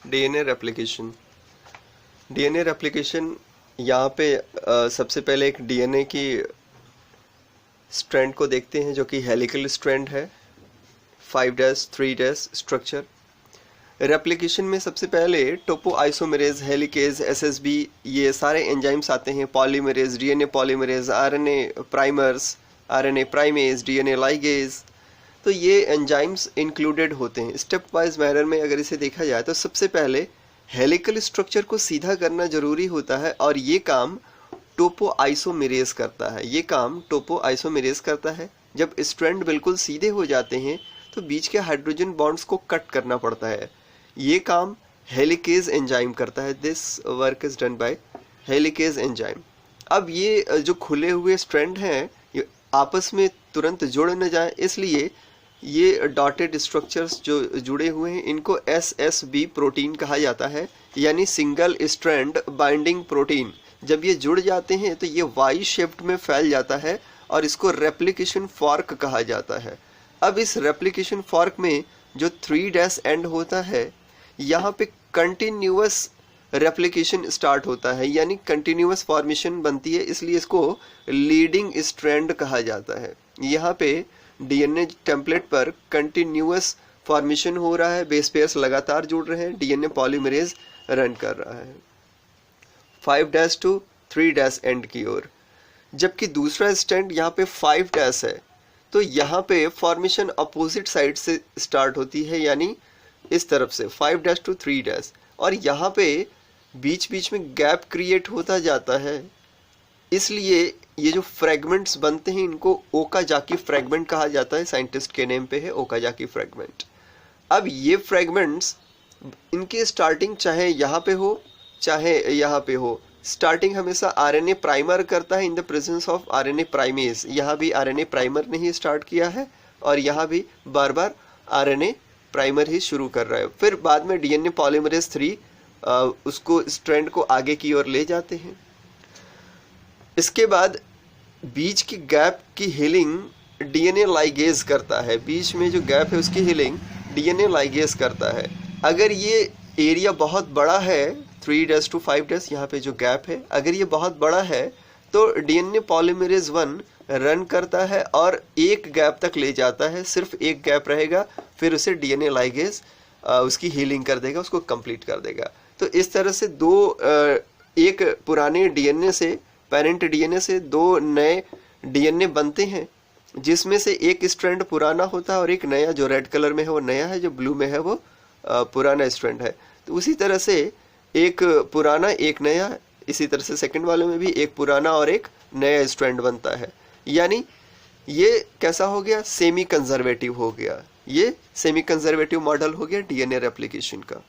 DNA replication. DNA replication यहाँ पे सबसे पहले एक डीएनए की स्ट्रैंड को देखते हैं जो कि हेलिकल स्ट्रैंड है, 5' 3' स्ट्रक्चर। रेप्लिकेशन में सबसे पहले टोपोआइसोमेरेज, हेलिकेज, एसएसबी, ये सारे एंजाइम्स आते हैं। Polymerase, DNA polymerase, RNA primers, RNA primase, DNA ligase, तो ये एंजाइम्स इंक्लूडेड होते हैं। स्टेप वाइज मैनर में अगर इसे देखा जाए तो सबसे पहले हेलिकल स्ट्रक्चर को सीधा करना जरूरी होता है और ये काम टोपोआइसोमेरेज करता है। ये काम टोपोआइसोमेरेज करता है। जब स्ट्रैंड बिल्कुल सीधे हो जाते हैं तो बीच के हाइड्रोजन बॉन्ड्स को कट करना पड़ता है। ये काम हेलिकेज एंजाइम करता है। This work is done by helicase enzyme. अब ये जो खुले हुए स्ट्रैंड हैं ये आपस में तुरंत जुड़ न जाए, इसलिए ये डॉटेड स्ट्रक्चर्स जो जुड़े हुए हैं इनको एसएसबी प्रोटीन कहा जाता है, यानी सिंगल स्ट्रैंड बाइंडिंग प्रोटीन। जब ये जुड़ जाते हैं तो ये वाई शेप्ड में फैल जाता है और इसको रेप्लिकेशन फॉर्क कहा जाता है। अब इस रेप्लिकेशन फॉर्क में जो 3' एंड होता है, यहाँ पे कंटिन्यूअस रेप्लिकेशन स्टार्ट होता है, यानी कंटिन्यूअस फॉर्मेशन बनती है, इसलिए इसको लीडिंग स्ट्रैंड कहा जाता है। यहाँ पे डीएनए टेम्पलेट पर कंटिन्यूअस फॉर्मेशन हो रहा है, बेस पेयर्स लगातार जुड़ रहे हैं, डीएनए पॉलीमरेज रन कर रहा है 5' to 3' एंड की ओर। जबकि दूसरा स्ट्रैंड यहाँ पे 5' है, तो यहाँ पे फॉर्मेशन अपोजिट साइड से स्टार्ट होती है, यानी इस तरफ से 5' to 3', और यहाँ पे बीच बीच में गैप क्रिएट होता जाता है। इसलिए ये जो फ्रेगमेंट्स बनते हैं इनको ओकाजाकी फ्रेगमेंट कहा जाता है। साइंटिस्ट के नेम पे है ओकाजाकी फ्रेगमेंट। अब ये फ्रेगमेंट्स, इनकी स्टार्टिंग चाहे यहाँ पे हो चाहे यहाँ पे हो, स्टार्टिंग हमेशा आरएनए प्राइमर करता है in the presence of RNA primase. यहाँ भी आरएनए प्राइमर ने ही स्टार्ट किया है और यहाँ भी बार बार आरएनए प्राइमर ही शुरू कर रहा है। फिर बाद में डीएनए पॉलीमरेज 3 उसको स्ट्रैंड को आगे की ओर ले जाते हैं। इसके बाद बीच की गैप की हीलिंग डीएनए लाइगेज करता है। बीच में जो गैप है उसकी हीलिंग डीएनए लाइगेज करता है। अगर ये एरिया बहुत बड़ा है, 3' to 5', यहाँ पे जो गैप है, अगर ये बहुत बड़ा है तो डीएनए पॉलीमरेज 1 रन करता है और एक गैप तक ले जाता है। सिर्फ एक गैप रहेगा, फिर उसे डीएनए लाइगेज उसकी हीलिंग कर देगा, उसको कंप्लीट कर देगा। तो इस तरह से एक पुराने डीएनए से, पेरेंट डीएनए से 2 नए डीएनए बनते हैं, जिसमें से एक स्ट्रैंड पुराना होता है और एक नया, जो रेड कलर में है वो नया है, जो ब्लू में है वो पुराना स्ट्रैंड है। तो उसी तरह से एक पुराना एक नया, इसी तरह से सेकंड वाले में भी एक पुराना और एक नया स्ट्रैंड बनता है। यानी ये कैसा हो गया, सेमी कंजर्वेटिव हो गया। ये सेमी कंजर्वेटिव मॉडल हो गया डीएनए रेप्लिकेशन का।